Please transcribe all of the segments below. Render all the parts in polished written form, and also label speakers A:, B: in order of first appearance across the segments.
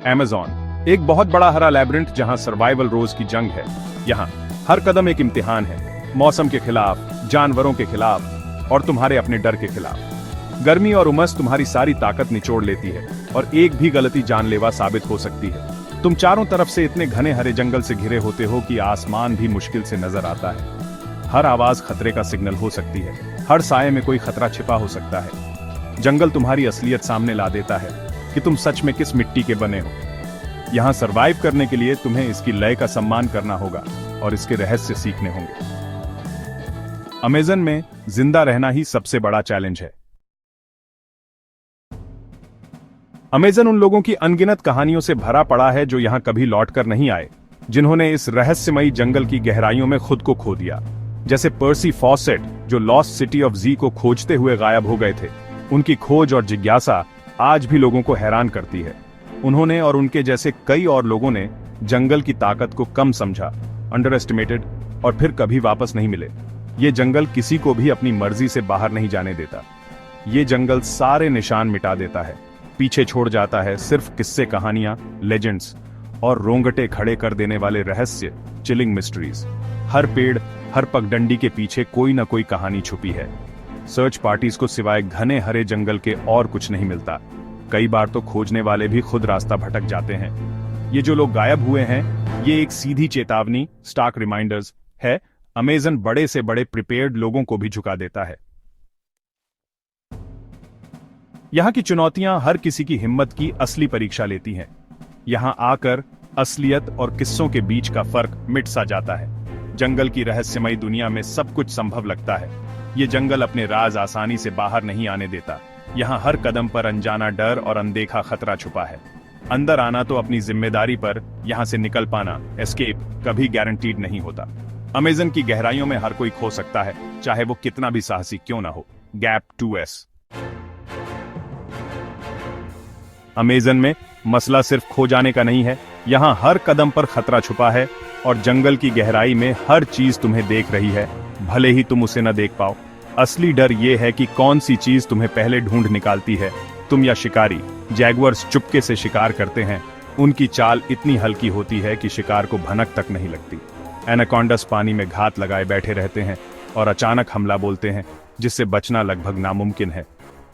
A: Amazon एक बहुत बड़ा हरा लैबिरिंथ जहां सर्वाइवल रोज की जंग है। यहाँ हर कदम एक इम्तिहान है, मौसम के खिलाफ, जानवरों के खिलाफ और तुम्हारे अपने डर के खिलाफ। गर्मी और उमस तुम्हारी सारी ताकत निचोड़ लेती है और एक भी गलती जानलेवा साबित हो सकती है। तुम चारों तरफ से इतने घने हरे जंगल से घिरे होते हो कि आसमान भी मुश्किल से नजर आता है। हर आवाज खतरे का सिग्नल हो सकती है, हर साये में कोई खतरा छिपा हो सकता है। जंगल तुम्हारी असलियत सामने ला देता है कि तुम सच में किस मिट्टी के बने हो। यहाँ सरवाइव करने के लिए तुम्हें इसकी लय का सम्मान करना होगा और इसके रहस्य सीखने होंगे। अमेज़न में जिंदा रहना ही सबसे बड़ा चैलेंज है। अमेज़न उन लोगों की अनगिनत कहानियों से भरा पड़ा है जो यहां कभी लौटकर नहीं आए, जिन्होंने इस रहस्यमयी जंगल की गहराइयों में खुद को खो दिया। जैसे पर्सी फॉसेट, जो लॉस्ट सिटी ऑफ जी को खोजते हुए गायब हो गए थे। उनकी खोज और जिज्ञासा आज भी लोगों को हैरान करती है। उन्होंने और उनके जैसे कई और लोगों ने जंगल की ताकत को कम समझा, अंडर एस्टिमेटेड, और फिर कभी वापस नहीं मिले। ये जंगल किसी को भी अपनी मर्जी से बाहर नहीं जाने देता। ये जंगल सारे निशान मिटा देता है, पीछे छोड़ जाता है सिर्फ किस्से, कहानियां, लेजेंड्स और रोंगटे खड़े कर देने वाले रहस्य, चिलिंग मिस्ट्रीज। हर पेड़, हर पगडंडी के पीछे कोई ना कोई कहानी छुपी है। सर्च पार्टीज को सिवाय घने हरे जंगल के और कुछ नहीं मिलता। कई बार तो खोजने वाले भी खुद रास्ता भटक जाते हैं। ये जो लोग गायब हुए हैं, ये एक सीधी चेतावनी, स्टार्क रिमाइंडर्स है। अमेज़न बड़े से बड़े प्रिपेयर्ड लोगों को भी झुका देता है। यहां की चुनौतियां हर किसी की हिम्मत की असली परीक्षा लेती हैं। यहां आकर असलियत और किस्सों के बीच का फर्क मिट सा जाता है। जंगल की रहस्यमयी दुनिया में सब कुछ संभव लगता है। ये जंगल अपने राज आसानी से बाहर नहीं आने देता। यहाँ हर कदम पर अनजाना डर और अनदेखा खतरा छुपा है। अंदर आना तो अपनी जिम्मेदारी पर, यहाँ से निकल पाना, एस्केप, कभी गारंटीड नहीं होता। अमेज़न की गहराइयों में हर कोई खो सकता है, चाहे वो कितना भी साहसी क्यों ना हो। Gap 2S। अमेज़न में मसला सिर्फ खो जाने का नहीं है। यहाँ हर कदम पर खतरा छुपा है और जंगल की गहराई में हर चीज तुम्हें देख रही है, भले ही तुम उसे न देख पाओ। असली डर यह है कि कौन सी चीज तुम्हें पहले ढूंढ निकालती है, तुम या शिकारी। जैगुआर्स चुपके से शिकार करते हैं। उनकी चाल इतनी हल्की होती है कि शिकार को भनक तक नहीं लगती। एनाकोंडास पानी में घात लगाए बैठे रहते हैं और अचानक हमला बोलते हैं, जिससे बचना लगभग नामुमकिन है।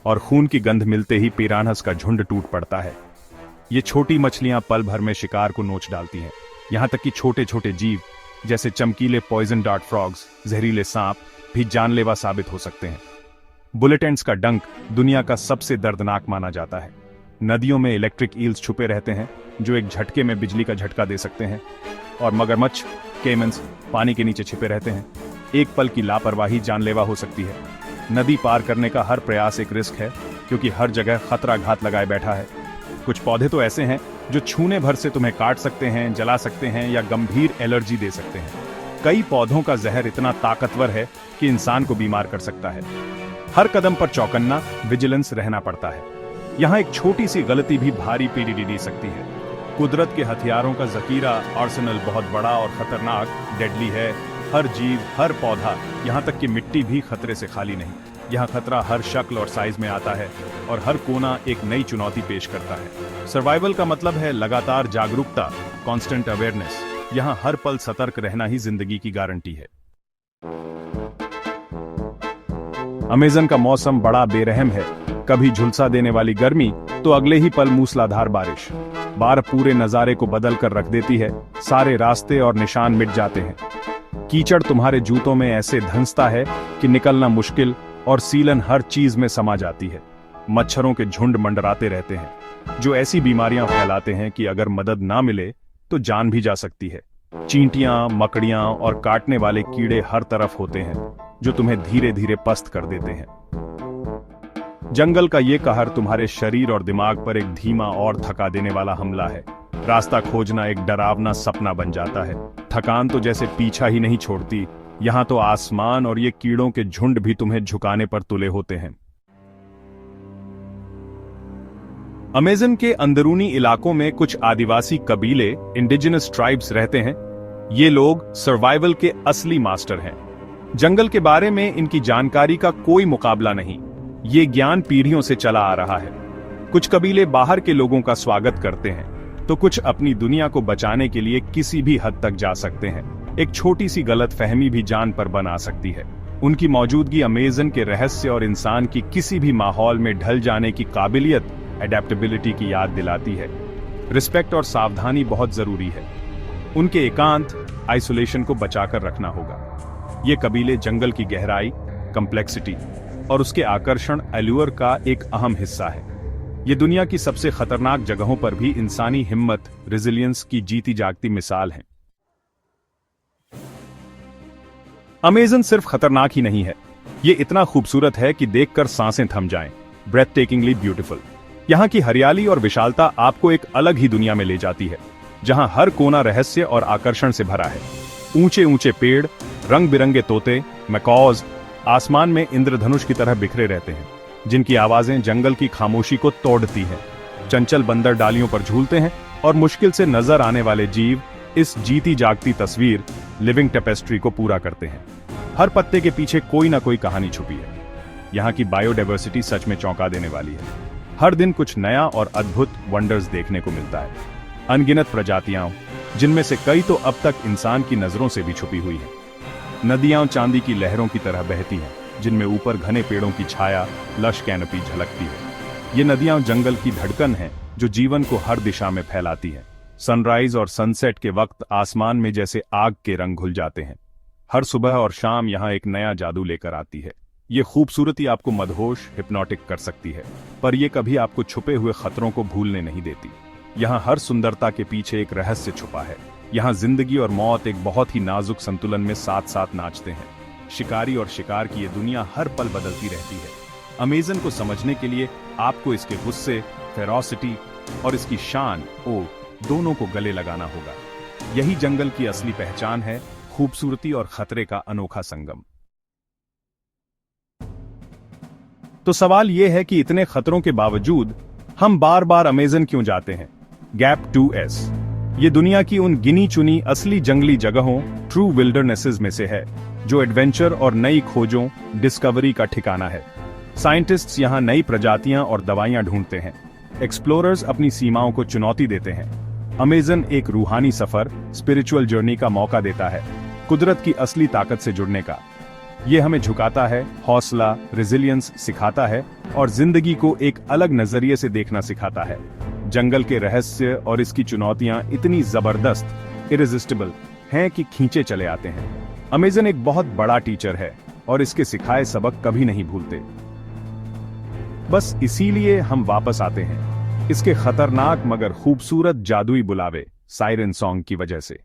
A: और खून की गंध मिलते ही पिरानहस का झुंड टूट पड़ता है। ये छोटी मछलियां पल भर में शिकार को नोच डालती हैं। यहां तक कि छोटे छोटे जीव जैसे चमकीले पॉइजन डार्ट फ्रॉग्स, जहरीले सांप भी जानलेवा साबित हो सकते हैं। बुलेट एंड्स का डंक दुनिया का सबसे दर्दनाक माना जाता है। नदियों में इलेक्ट्रिक ईल्स छुपे रहते हैं जो एक झटके में बिजली का झटका दे सकते हैं। और मगरमच्छ, केमन्स पानी के नीचे छिपे रहते हैं। एक पल की लापरवाही जानलेवा हो सकती है। नदी पार करने का हर प्रयास एक रिस्क है, क्योंकि हर जगह खतरा घात लगाए बैठा है। कुछ पौधे तो ऐसे हैं जो छूने भर से तुम्हें काट सकते हैं, जला सकते हैं या गंभीर एलर्जी दे सकते हैं। कई पौधों का जहर इतना ताकतवर है कि इंसान को बीमार कर सकता है। हर कदम पर चौकन्ना, विजिलेंस रहना पड़ता है। यहाँ एक छोटी सी गलती भी भारी पीड़ी दे सकती है। कुदरत के हथियारों का जखीरा, आर्सेनल बहुत बड़ा और खतरनाक, डेडली है। हर जीव, हर पौधा, यहाँ तक कि मिट्टी भी खतरे से खाली नहीं। यहाँ खतरा हर शक्ल और साइज में आता है और हर कोना एक नई चुनौती पेश करता है। सर्वाइवल का मतलब है लगातार जागरूकता, कांस्टेंट अवेयरनेस। यहाँ हर पल सतर्क रहना ही जिंदगी की गारंटी है। अमेज़न का मौसम बड़ा बेरहम है। कभी झुलसा देने वाली गर्मी तो अगले ही पल मूसलाधार बारिश। बाढ़ पूरे नजारे को बदल कर रख देती है। सारे रास्ते और निशान मिट जाते हैं। कीचड़ तुम्हारे जूतों में ऐसे धंसता है कि निकलना मुश्किल, और सीलन हर चीज में समा जाती है। मच्छरों के झुंड मंडराते रहते हैं, जो ऐसी बीमारियां फैलाते हैं कि अगर मदद ना मिले तो जान भी जा सकती है। चींटियां, मकड़ियां और काटने वाले कीड़े हर तरफ होते हैं, जो तुम्हें धीरे धीरे पस्त कर देते हैं। जंगल का ये कहर तुम्हारे शरीर और दिमाग पर एक धीमा और थका देने वाला हमला है। रास्ता खोजना एक डरावना सपना बन जाता है। थकान तो जैसे पीछा ही नहीं छोड़ती। यहाँ तो आसमान और ये कीड़ों के झुंड भी तुम्हें झुकाने पर तुले होते हैं। अमेज़न के अंदरूनी इलाकों में कुछ आदिवासी कबीले, इंडिजिनस ट्राइब्स रहते हैं। ये लोग सर्वाइवल के असली मास्टर हैं। जंगल के बारे में इनकी जानकारी का कोई मुकाबला नहीं। ये ज्ञान पीढ़ियों से चला आ रहा है। कुछ कबीले बाहर के लोगों का स्वागत करते हैं, तो कुछ अपनी दुनिया को बचाने के लिए किसी भी हद तक जा सकते हैं। एक छोटी सी गलतफहमी भी जान पर बना सकती है। उनकी मौजूदगी अमेज़न के रहस्य और इंसान की किसी भी माहौल में ढल जाने की काबिलियत, एडेप्टेबिलिटी की याद दिलाती है। रिस्पेक्ट और सावधानी बहुत जरूरी है। उनके एकांत, आइसोलेशन को बचाकर रखना होगा। ये कबीले जंगल की गहराई, कम्प्लेक्सिटी और उसके आकर्षण, एल्यूर का एक अहम हिस्सा है। ये दुनिया की सबसे खतरनाक जगहों पर भी इंसानी हिम्मत, रेजिलियंस की जीती जागती मिसाल है। अमेज़न सिर्फ खतरनाक ही नहीं है, ये इतना खूबसूरत है कि देखकर सांसें थम जाएं। ब्रेथटेकिंगली ब्यूटीफुल। यहाँ की हरियाली और विशालता आपको एक अलग ही दुनिया में ले जाती है, जहाँ हर कोना रहस्य और आकर्षण से भरा है। ऊंचे ऊंचे पेड़, रंग बिरंगे तोते, मैकॉज आसमान में इंद्रधनुष की तरह बिखरे रहते हैं, जिनकी आवाजें जंगल की खामोशी को तोड़ती हैं। चंचल बंदर डालियों पर झूलते हैं और मुश्किल से नजर आने वाले जीव इस जीती जागती तस्वीर, लिविंग टेपेस्ट्री को पूरा करते हैं। हर पत्ते के पीछे कोई ना कोई कहानी छुपी है। यहाँ की बायोडाइवर्सिटी सच में चौंका देने वाली है। हर दिन कुछ नया और अद्भुत वंडर्स देखने को मिलता है। अनगिनत प्रजातियां, जिनमें से कई तो अब तक इंसान की नजरों से भी छुपी हुई है। नदियां चांदी की लहरों की तरह बहती हैं, जिनमें ऊपर घने पेड़ों की छाया, लश कैनोपी झलकती है। ये नदियां जंगल की धड़कन हैं, जो जीवन को हर दिशा में फैलाती है। सनराइज और सनसेट के वक्त आसमान में जैसे आग के रंग घुल जाते हैं। हर सुबह और शाम यहाँ एक नया जादू लेकर आती है। ये खूबसूरती आपको मदहोश, हिप्नोटिक कर सकती है, पर यह कभी आपको छुपे हुए खतरों को भूलने नहीं देती। यहाँ हर सुंदरता के पीछे एक रहस्य छुपा है। यहाँ जिंदगी और मौत एक बहुत ही नाजुक संतुलन में साथ साथ नाचते हैं। शिकारी और शिकार की ये दुनिया हर पल बदलती रहती है। अमेज़न को समझने के लिए आपको इसके गुस्से, फेरोसिटी और इसकी शान, दोनों को गले लगाना होगा। यही जंगल की असली पहचान है, खूबसूरती और खतरे का अनोखा संगम। तो सवाल यह है कि इतने खतरों के बावजूद हम बार बार अमेज़न क्यों जाते हैं? गैप 2S ये दुनिया की उन गिनी चुनी असली जंगली जगहों, ट्रू विल्डरनेसेस में से है, जो एडवेंचर और नई खोजों, डिस्कवरी का ठिकाना है। साइंटिस्ट्स यहाँ नई प्रजातियां और दवाइयां ढूंढते हैं। एक्सप्लोरर्स अपनी सीमाओं को चुनौती देते हैं। अमेज़न एक रूहानी सफर, स्पिरिचुअल जर्नी का मौका देता है, कुदरत की असली ताकत से जुड़ने का। ये हमें झुकाता है, हौसला, रेजिलियंस सिखाता है और जिंदगी को एक अलग नजरिए से देखना सिखाता है। जंगल के रहस्य और इसकी चुनौतियां इतनी जबरदस्त, इरेजिस्टिबल हैं कि खींचे चले आते हैं। अमेज़न एक बहुत बड़ा टीचर है और इसके सिखाए सबक कभी नहीं भूलते। बस इसीलिए हम वापस आते हैं, इसके खतरनाक मगर खूबसूरत जादुई बुलावे, सायरन सॉन्ग की वजह से।